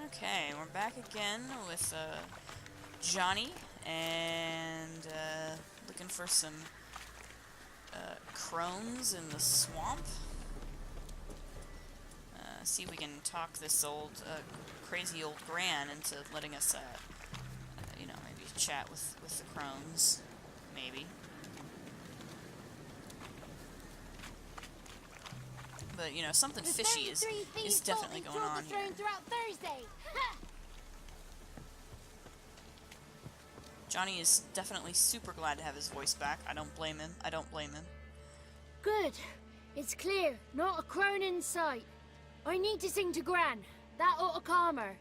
Okay, we're back again with Johnny, and looking for some crones in the swamp. See if we can talk this old, crazy old Gran into letting us, you know, maybe chat with the crones, maybe. But, you know, something fishy is definitely going on here. Johnny is definitely super glad to have his voice back. I don't blame him. I don't blame him. Good. It's clear. Not a crone in sight. I need to sing to Gran. That ought to calm her.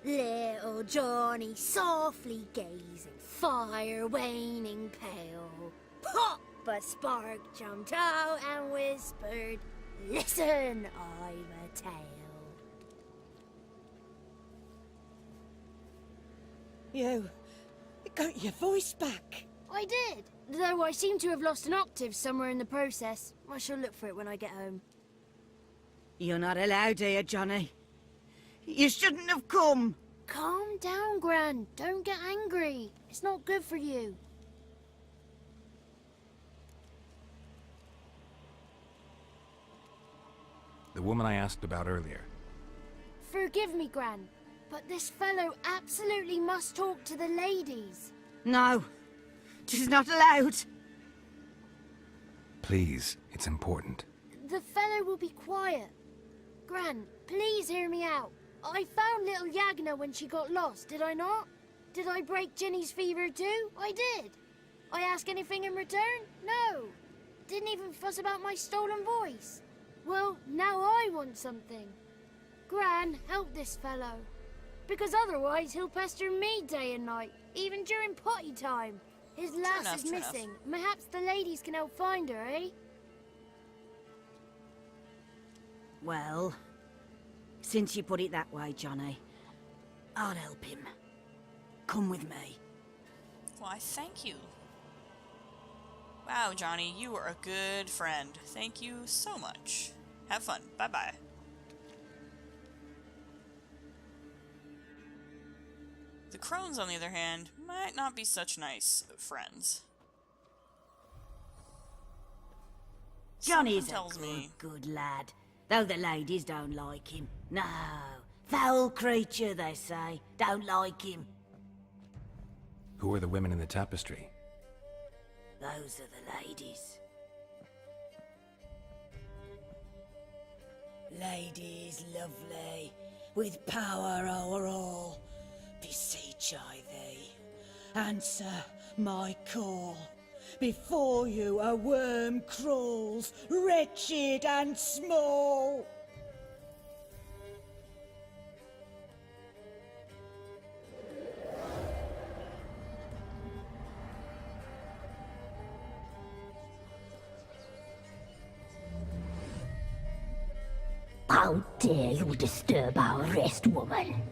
Little Johnny softly gazing, fire waning pale. Pop! A spark jumped out and whispered, "Listen, I've a tale." You got your voice back. I did, though I seem to have lost an octave somewhere in the process. I shall look for it when I get home. You're not allowed here, Johnny. You shouldn't have come. Calm down, Gran. Don't get angry. It's not good for you. The woman I asked about earlier. Forgive me, Gran, but this fellow absolutely must talk to the ladies. No, she's not allowed. Please, it's important. The fellow will be quiet. Gran, please hear me out. I found little Yagna when she got lost, did I not? Did I break Ginny's fever too? I did. I ask anything in return? No. Didn't even fuss about my stolen voice. Well, now I want something. Gran, help this fellow. Because otherwise he'll pester me day and night, even during potty time. His lass is missing. Perhaps the ladies can help find her, eh? Well, since you put it that way, Johnny, I'll help him. Come with me. Why, thank you. Wow, Johnny, you are a good friend. Thank you so much. Have fun. Bye-bye. The Crones, on the other hand, might not be such nice friends. Johnny's a good lad, though the ladies don't like him. No, foul creature, they say. Don't like him. Who are the women in the tapestry? Those are the ladies. Ladies lovely, with power o'er all, beseech I thee, answer my call. Before you a worm crawls, wretched and small. How dare you disturb our rest, woman?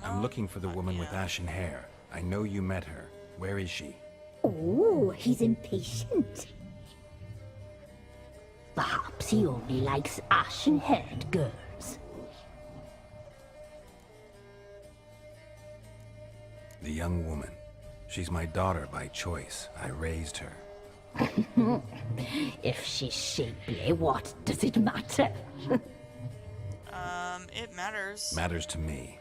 I'm looking for the woman with ashen hair. I know you met her. Where is she? Oh, he's impatient. Perhaps he only likes ashen-haired girls. The young woman. She's my daughter by choice. I raised her. If she's shapely, what does it matter? It matters. Matters to me.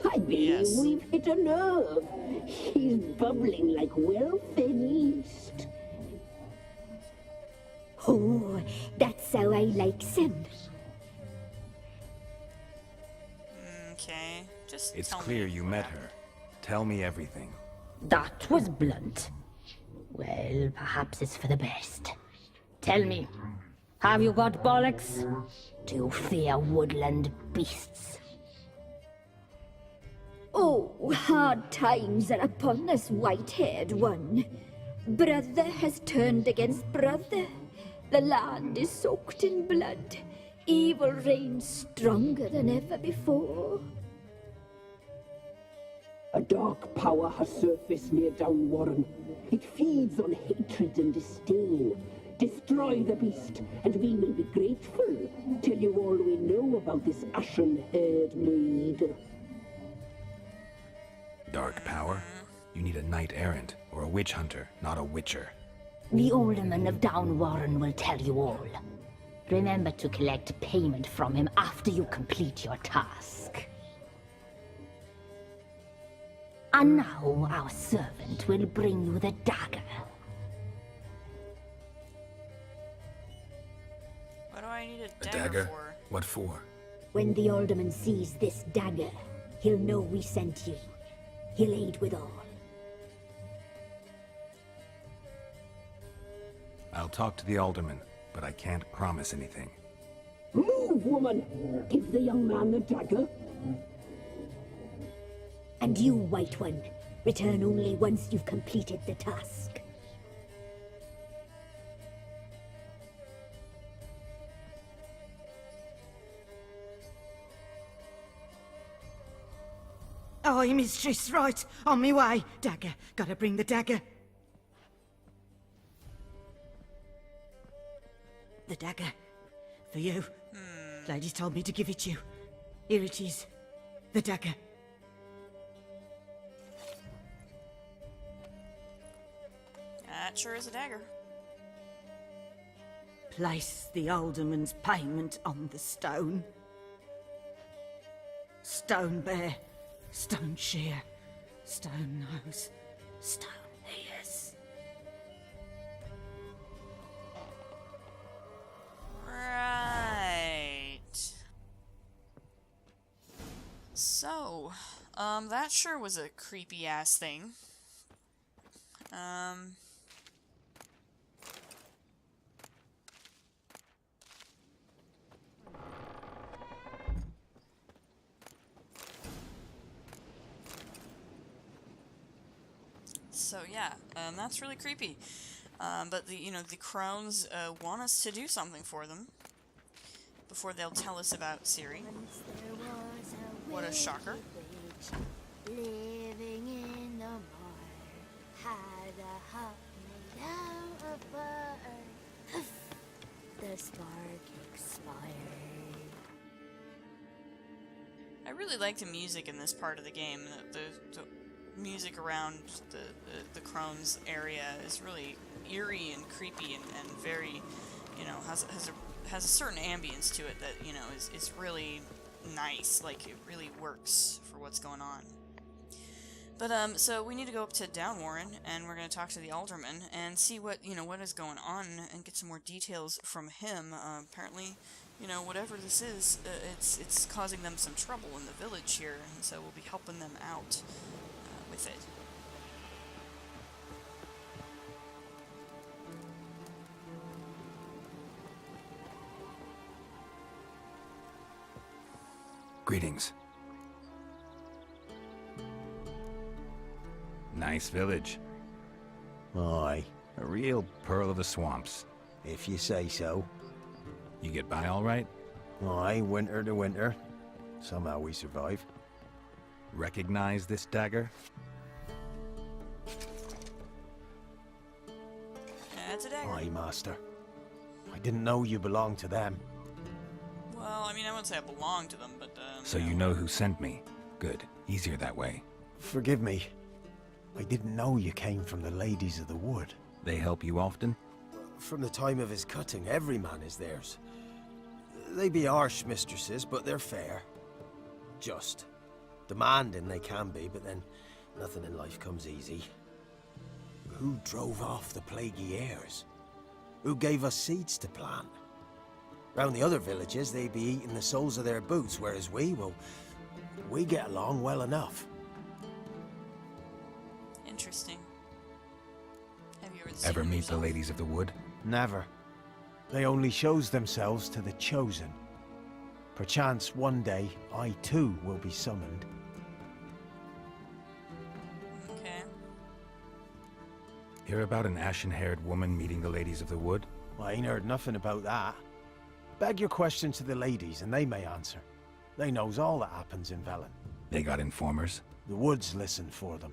I believe we've hit a nerve. He's bubbling like well-fed yeast. Oh, that's how I like him. Okay, just It's tell clear me you what met happened. her. Tell me everything. That was blunt. Well, perhaps it's for the best. Tell me, have you got bollocks? Do you fear woodland beasts? Oh, hard times are upon us, white-haired one. Brother has turned against brother. The land is soaked in blood. Evil reigns stronger than ever before. A dark power has surfaced near Downwarren. It feeds on hatred and disdain. Destroy the beast, and we will be grateful. Tell you all we know about this ashen-haired maid. Dark power? You need a knight-errant, or a witch-hunter, not a witcher. The Alderman of Downwarren will tell you all. Remember to collect payment from him after you complete your task. And now our servant will bring you the dagger. What do I need A dagger? for? What for? When the Alderman sees this dagger, he'll know we sent you. He'll aid with all. I'll talk to the alderman, but I can't promise anything. Move, woman! Give the young man the dagger. And you, White One, return only once you've completed the task. Aye, mistress, right. On me way. Dagger. Gotta bring the dagger. The dagger. For you. Ladies told me to give it you. Here it is. The dagger. That sure is a dagger. Place the alderman's payment on the stone. Stone bear, stone shear, stone nose, stone ears. Right. So, that sure was a creepy ass thing. So yeah, that's really creepy. But the Crones want us to do something for them before they'll tell us about Ciri. What a shocker! Living in the mire, had a hut made out of butter. The spark expired. I really like the music in this part of the game. The music around the Crones area is really eerie and creepy and very, has a certain ambience to it that, is really nice. Like, it really works for what's going on. But, so we need to go up to Downwarren, and we're going to talk to the Alderman and see what is going on and get some more details from him. Apparently, whatever this is, it's causing them some trouble in the village here, and so we'll be helping them out with it. Greetings. Nice village. Aye, A real pearl of the swamps. if you say so. You get by all right? Aye, winter to winter. Somehow we survive. Recognize this dagger? That's a dagger. Aye, master. I didn't know you belonged to them. Well, I wouldn't say I belong to them, but, So you know who sent me. Good. Easier that way. Forgive me. I didn't know you came from the Ladies of the Wood. They help you often? From the time of his cutting, every man is theirs. They be harsh mistresses, but they're fair. Just. Demanding they can be, but then nothing in life comes easy. Who drove off the plaguey heirs? Who gave us seeds to plant? Round the other villages, they be eating the soles of their boots, whereas we get along well enough. interesting. Have you ever seen Ever meet the yourself? Ladies of the Wood? Never. They only shows themselves to the chosen. Perchance one day, I too will be summoned. Okay. Hear about an ashen-haired woman meeting the Ladies of the Wood? I ain't heard nothing about that. Beg your question to the ladies and they may answer. They knows all that happens in Velen. They got informers? The woods listen for them.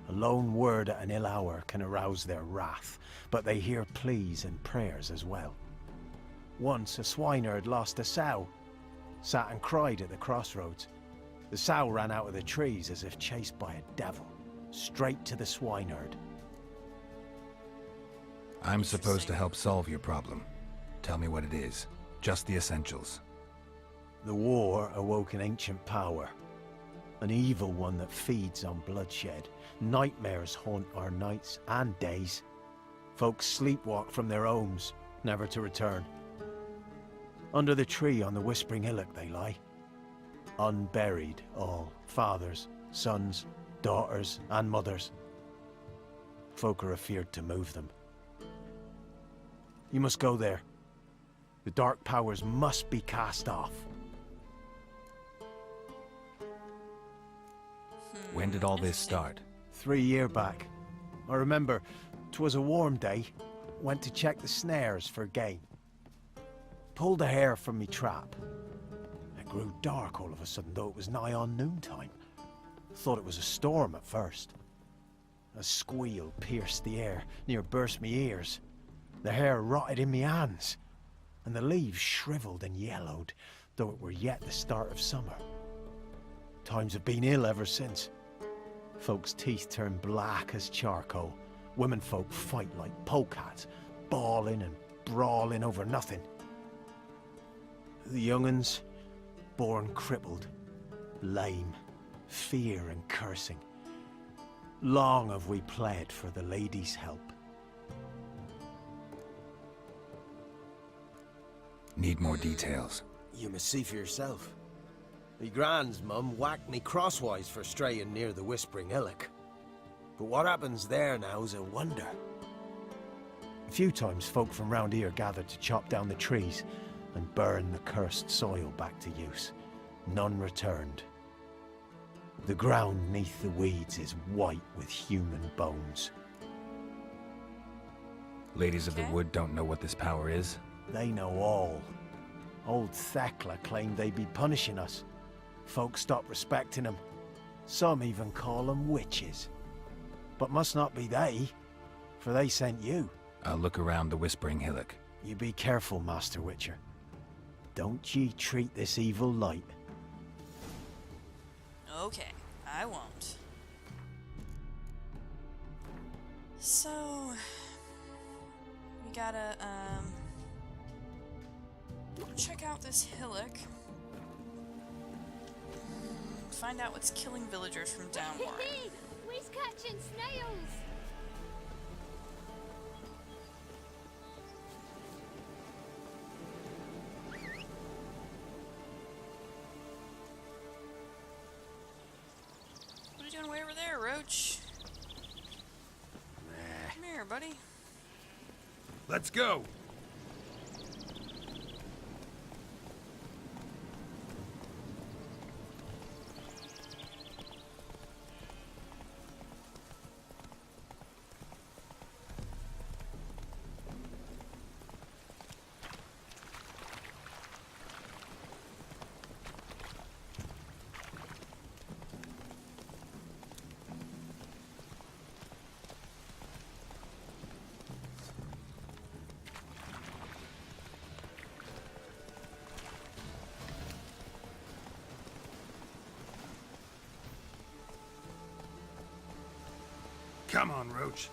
A lone word at an ill hour can arouse their wrath, but they hear pleas and prayers as well. Once a swineherd lost a sow, sat and cried at the crossroads. The sow ran out of the trees as if chased by a devil, straight to the swineherd. I'm supposed to help solve your problem. Tell me what it is. Just the essentials. The war awoke an ancient power. An evil one that feeds on bloodshed. Nightmares haunt our nights and days. Folks sleepwalk from their homes, never to return. Under the tree on the Whispering Hillock they lie. Unburied all, fathers, sons, daughters and mothers. Folk are afeard to move them. You must go there. The dark powers must be cast off. When did all this start? 3 years back. I remember 'twas a warm day. Went to check the snares for game. Pulled a hare from me trap. It grew dark all of a sudden, though it was nigh on noontime. Thought it was a storm at first. A squeal pierced the air, near burst me ears. The hare rotted in me hands, and the leaves shriveled and yellowed, though it were yet the start of summer. Times have been ill ever since. Folks' teeth turn black as charcoal. Womenfolk fight like polecats, bawling and brawling over nothing. The young'uns, born crippled, lame, fear and cursing. Long have we pled for the lady's help. Need more details. You must see for yourself. Me grand's mum whacked me crosswise for straying near the Whispering Hillock. But what happens there now's a wonder. A few times folk from round here gathered to chop down the trees and burn the cursed soil back to use. None returned. The ground neath the weeds is white with human bones. Ladies of the Wood don't know what this power is? They know all. Old Thekla claimed they'd be punishing us. Folk stopped respecting them. Some even call them witches. But must not be they, for they sent you. I'll look around the Whispering Hillock. You be careful, Master Witcher. Don't ye treat this evil light. Okay, I won't. So... we gotta, check out this hillock. Find out what's killing villagers from Downwarren. We're catching snails! What are you doing way over there, Roach? Come here, buddy. Let's go! Come on, Roach.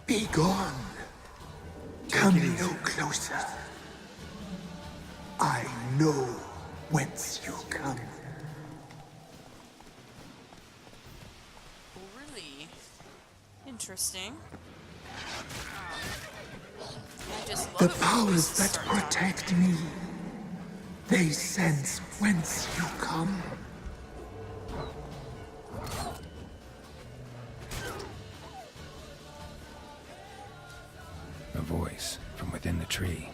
Be gone. Come no closer. I know whence you come. Really interesting. I just love The it when powers voices that start talking. protect me, they sense whence you come. A voice from within the tree.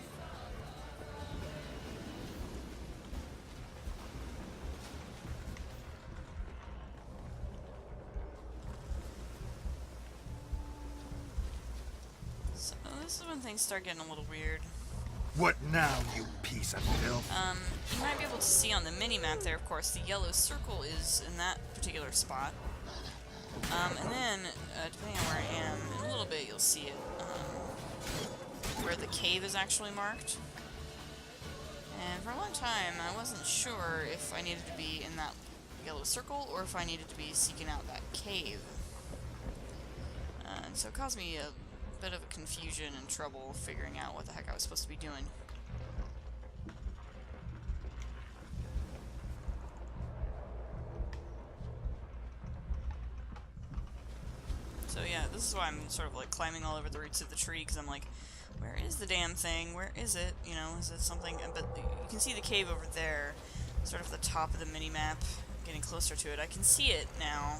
this is when things start getting a little weird. What now, you piece of filth? You might be able to see on the mini-map there, of course, the yellow circle is in that particular spot. And then, depending on where I am, in a little bit you'll see it, where the cave is actually marked. And for a long time, I wasn't sure if I needed to be in that yellow circle, or if I needed to be seeking out that cave. And so it caused me a bit of a confusion and trouble figuring out what the heck I was supposed to be doing. So yeah, this is why I'm sort of like climbing all over the roots of the tree, because I'm like, where is the damn thing? Where is it? You know, is it something? But you can see the cave over there, sort of the top of the mini-map, getting closer to it. I can see it now,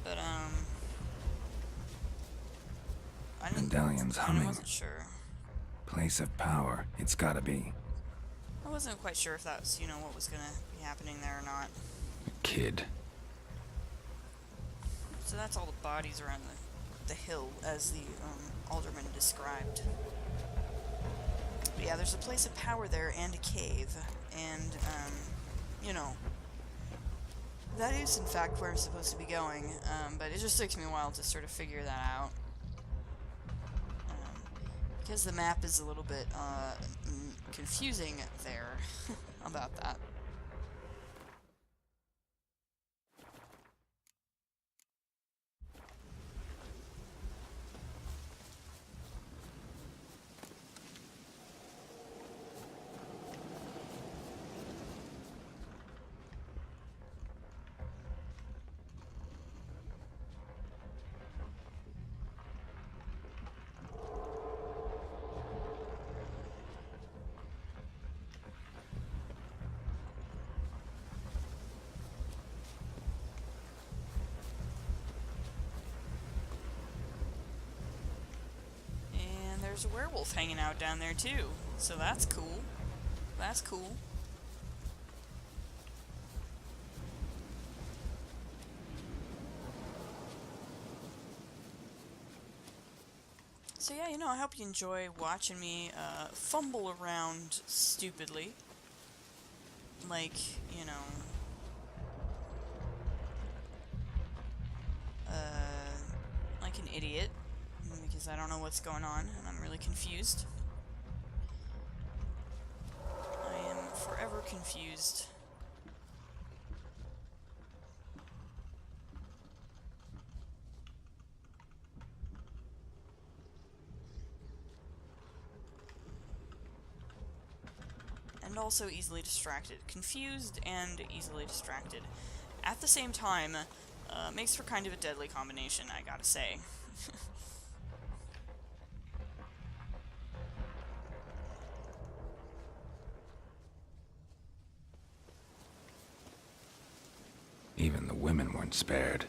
but Medallion's I humming. wasn't sure. Place of power. It's gotta be. I wasn't quite sure if that's, you know, what was gonna be happening there or not. Kid. So that's all the bodies around the hill, as the alderman described. But yeah, there's a place of power there and a cave, and you know, that is in fact where I'm supposed to be going. But it just takes me a while to sort of figure that out, because the map is a little bit confusing there about that. There's a werewolf hanging out down there too, so that's cool. That's cool. So yeah, you know, I hope you enjoy watching me fumble around stupidly. Like, you know, like an idiot. Because I don't know what's going on, and I'm really confused. I am forever confused. And also easily distracted. Confused and easily distracted. At the same time, makes for kind of a deadly combination, I gotta say. Even the women weren't spared.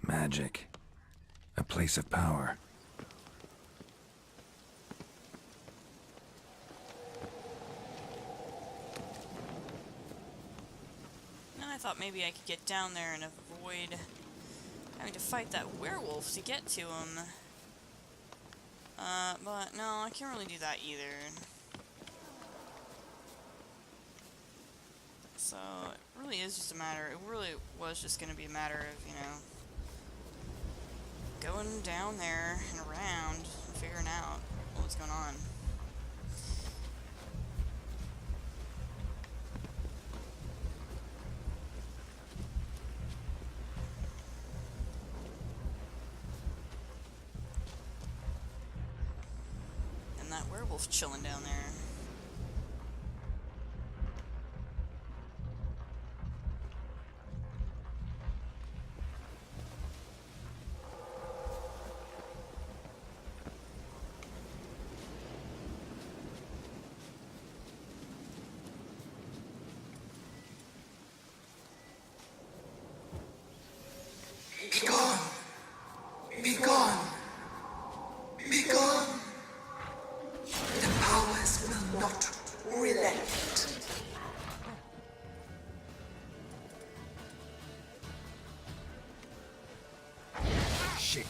Magic. A place of power. And I thought maybe I could get down there and avoid having to fight that werewolf to get to him. But no, I can't really do that either. So it really is just a matter, it really was just going to be a matter of, you know, going down there and around and figuring out what was going on. And that werewolf chilling down there. Be gone! Be gone! Be gone! The powers will not relent. Shit.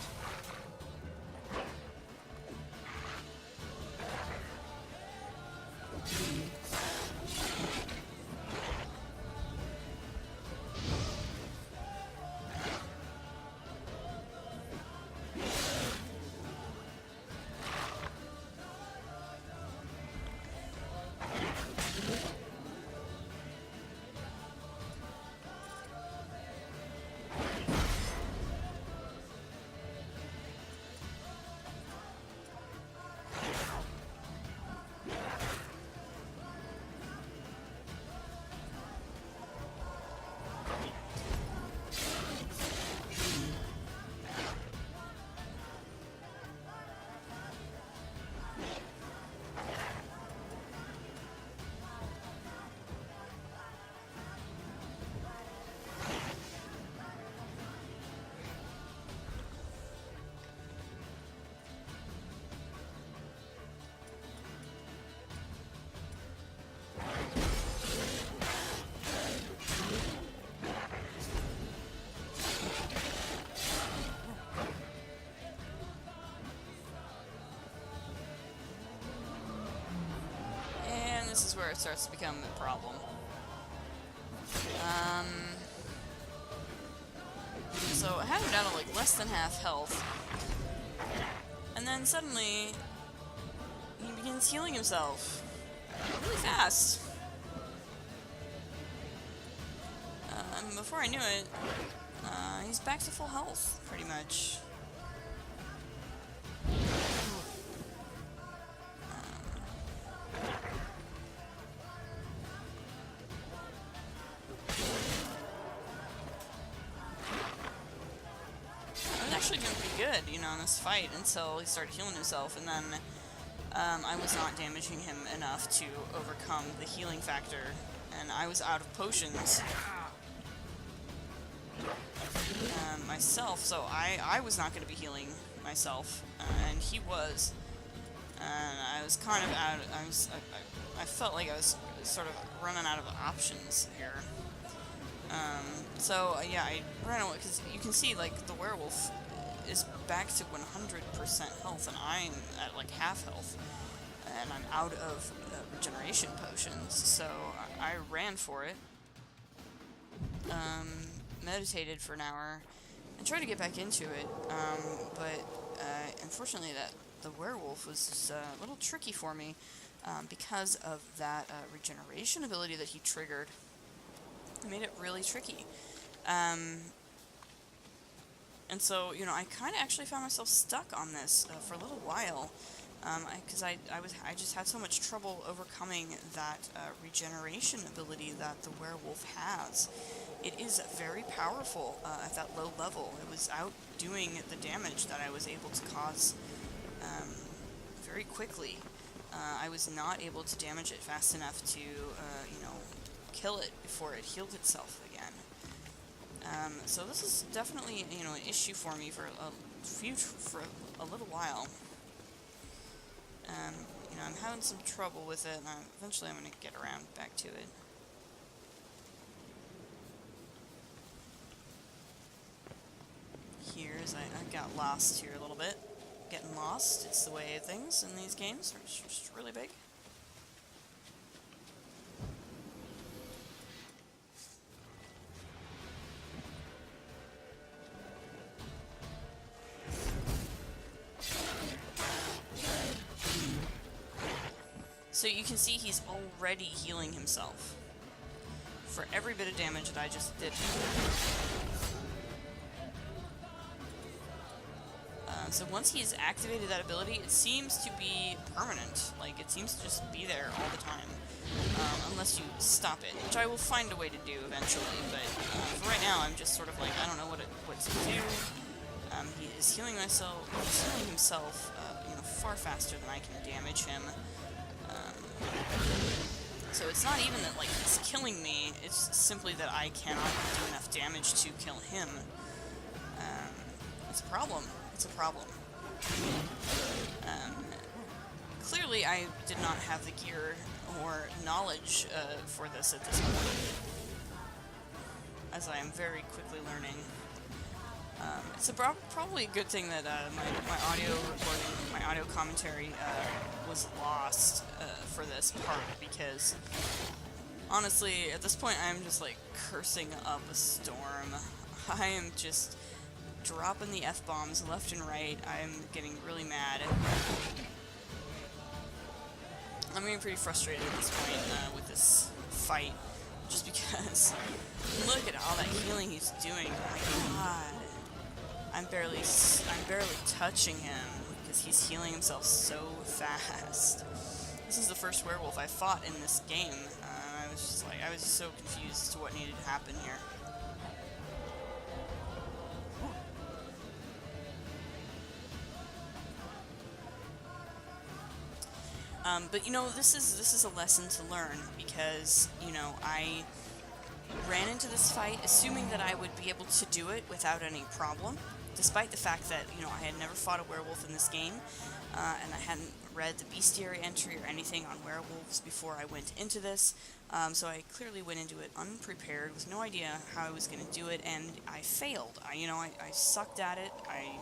This is where it starts to become a problem. So I had him down to like less than half health, and then suddenly he begins healing himself really fast. And before I knew it, he's back to full health, pretty much. Actually doing pretty good, you know, in this fight until he started healing himself, and then I was not damaging him enough to overcome the healing factor, and I was out of potions myself, so I was not going to be healing myself, and he was, and I was kind of out. I felt like I was sort of running out of options here. So yeah, I ran away because you can see like the werewolf is back to 100% health, and I'm at like half health, and I'm out of regeneration potions. So I ran for it, meditated for an hour, and tried to get back into it. But unfortunately, the werewolf was just, a little tricky for me because of that regeneration ability that he triggered. It made it really tricky. And so, you know, I kind of actually found myself stuck on this for a little while, because I just had so much trouble overcoming that regeneration ability that the werewolf has. It is very powerful at that low level. It was outdoing the damage that I was able to cause very quickly. I was not able to damage it fast enough to, you know, kill it before it healed itself again. So this is definitely, you know, an issue for me for a little while. You know, I'm having some trouble with it, and eventually I'm going to get around back to it. Here's, I got lost here a little bit. Getting lost, it's the way of things in these games. It's just really big. So you can see he's already healing himself for every bit of damage that I just did. So once he's activated that ability, it seems to be permanent. Like, it seems to just be there all the time. Unless you stop it, which I will find a way to do eventually, but for right now I'm just sort of like, I don't know what to do. He is healing himself, you know, far faster than I can damage him. So it's not even that, like, he's killing me, it's simply that I cannot do enough damage to kill him. It's a problem. It's a problem. Clearly I did not have the gear or knowledge for this at this point, as I am very quickly learning. It's probably a good thing that my audio recording, my audio commentary was lost for this part, because honestly, at this point I'm just like cursing up a storm. I am just dropping the F-bombs left and right. I'm getting really mad. I'm getting pretty frustrated at this point with this fight, just because look at all that healing he's doing. Oh my god. I'm barely touching him because he's healing himself so fast. This is the first werewolf I fought in this game. I was just like, I was so confused as to what needed to happen here. But you know, this is a lesson to learn, because, you know, I ran into this fight assuming that I would be able to do it without any problem, despite the fact that, you know, I had never fought a werewolf in this game, and I hadn't read the bestiary entry or anything on werewolves before I went into this, so I clearly went into it unprepared, with no idea how I was going to do it, and I failed. I sucked at it. I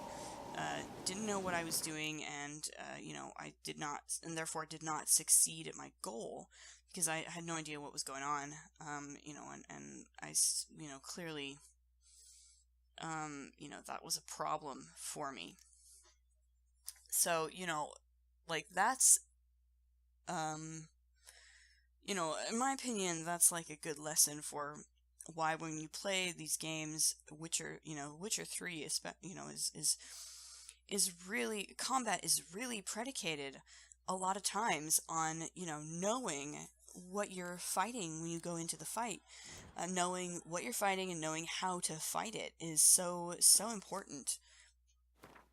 didn't know what I was doing, and, you know, I did not, and therefore did not succeed at my goal, because I had no idea what was going on, you know, and I, you know, clearly, you know, that was a problem for me. So, you know, like, that's, you know, in my opinion, that's like a good lesson for why when you play these games, Witcher 3, you know, is really, combat is really predicated a lot of times on, you know, knowing what you're fighting when you go into the fight. Knowing what you're fighting and knowing how to fight it is so important.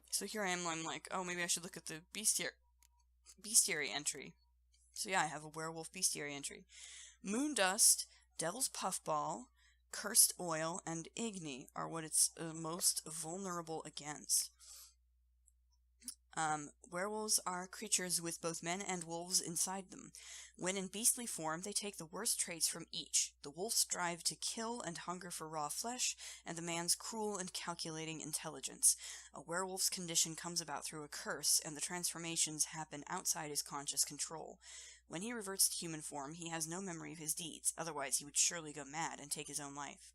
So here I am, I'm like, oh, maybe I should look at the bestiary entry. So yeah, I have a werewolf bestiary entry. Moondust, Devil's Puffball, Cursed Oil, and Igni are what it's most vulnerable against. Werewolves are creatures with both men and wolves inside them. When in beastly form, they take the worst traits from each: the wolf's drive to kill and hunger for raw flesh, and the man's cruel and calculating intelligence. A werewolf's condition comes about through a curse, and the transformations happen outside his conscious control. When he reverts to human form, he has no memory of his deeds, otherwise he would surely go mad and take his own life.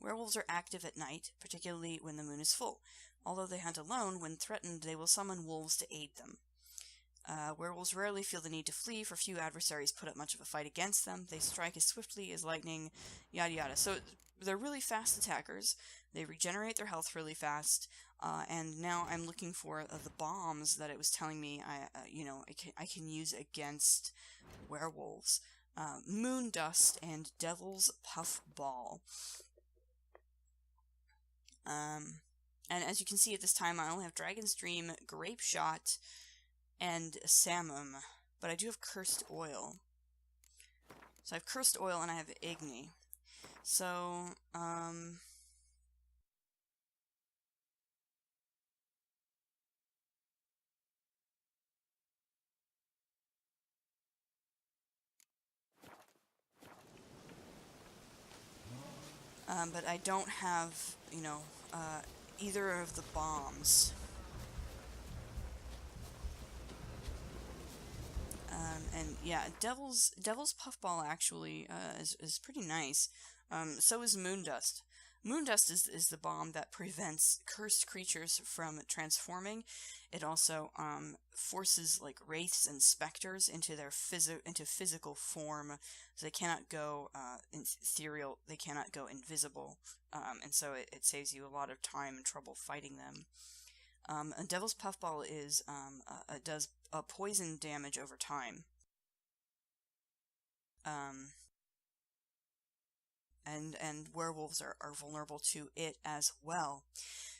Werewolves are active at night, particularly when the moon is full. Although they hunt alone, when threatened they will summon wolves to aid them. Werewolves rarely feel the need to flee, for few adversaries put up much of a fight against them. They strike as swiftly as lightning, yada yada. So they're really fast attackers. They regenerate their health really fast. And now I'm looking for the bombs that it was telling me I can use against werewolves. Moondust and Devil's Puffball. And as you can see at this time, I only have Dragon's Dream, Grape Shot, and Samum, but I do have Cursed Oil. So I have Cursed Oil and I have Igni. So, but I don't have, you know, either of the bombs. And yeah, Devil's Puffball actually is pretty nice. So is Moondust. Moondust is the bomb that prevents cursed creatures from transforming. It also forces like wraiths and specters into their physical form. So they cannot go ethereal. They cannot go invisible, and so it saves you a lot of time and trouble fighting them. And Devil's Puffball does poison damage over time. And werewolves are vulnerable to it as well.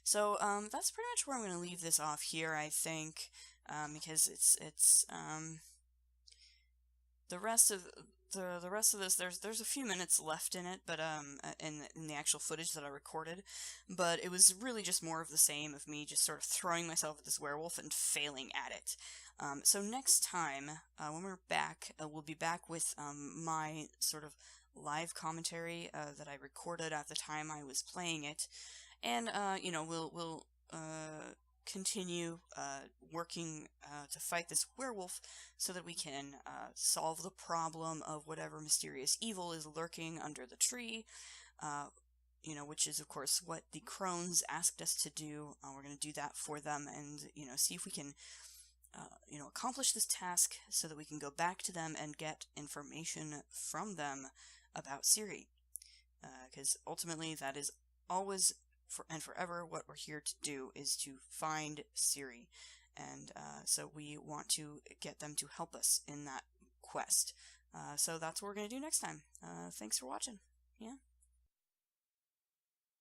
So that's pretty much where I'm going to leave this off here, I think, because it's the rest of this. There's a few minutes left in it, but in the actual footage that I recorded, but it was really just more of the same of me just sort of throwing myself at this werewolf and failing at it. So next time, when we're back, we'll be back with my sort of live commentary that I recorded at the time I was playing it, and we'll continue working to fight this werewolf so that we can solve the problem of whatever mysterious evil is lurking under the tree, which is of course what the Crones asked us to do. We're going to do that for them and see if we can accomplish this task so that we can go back to them and get information from them about Ciri, because ultimately that is always and forever what we're here to do, is to find Ciri, and so we want to get them to help us in that quest. So that's what we're going to do next time. Thanks for watching. Yeah.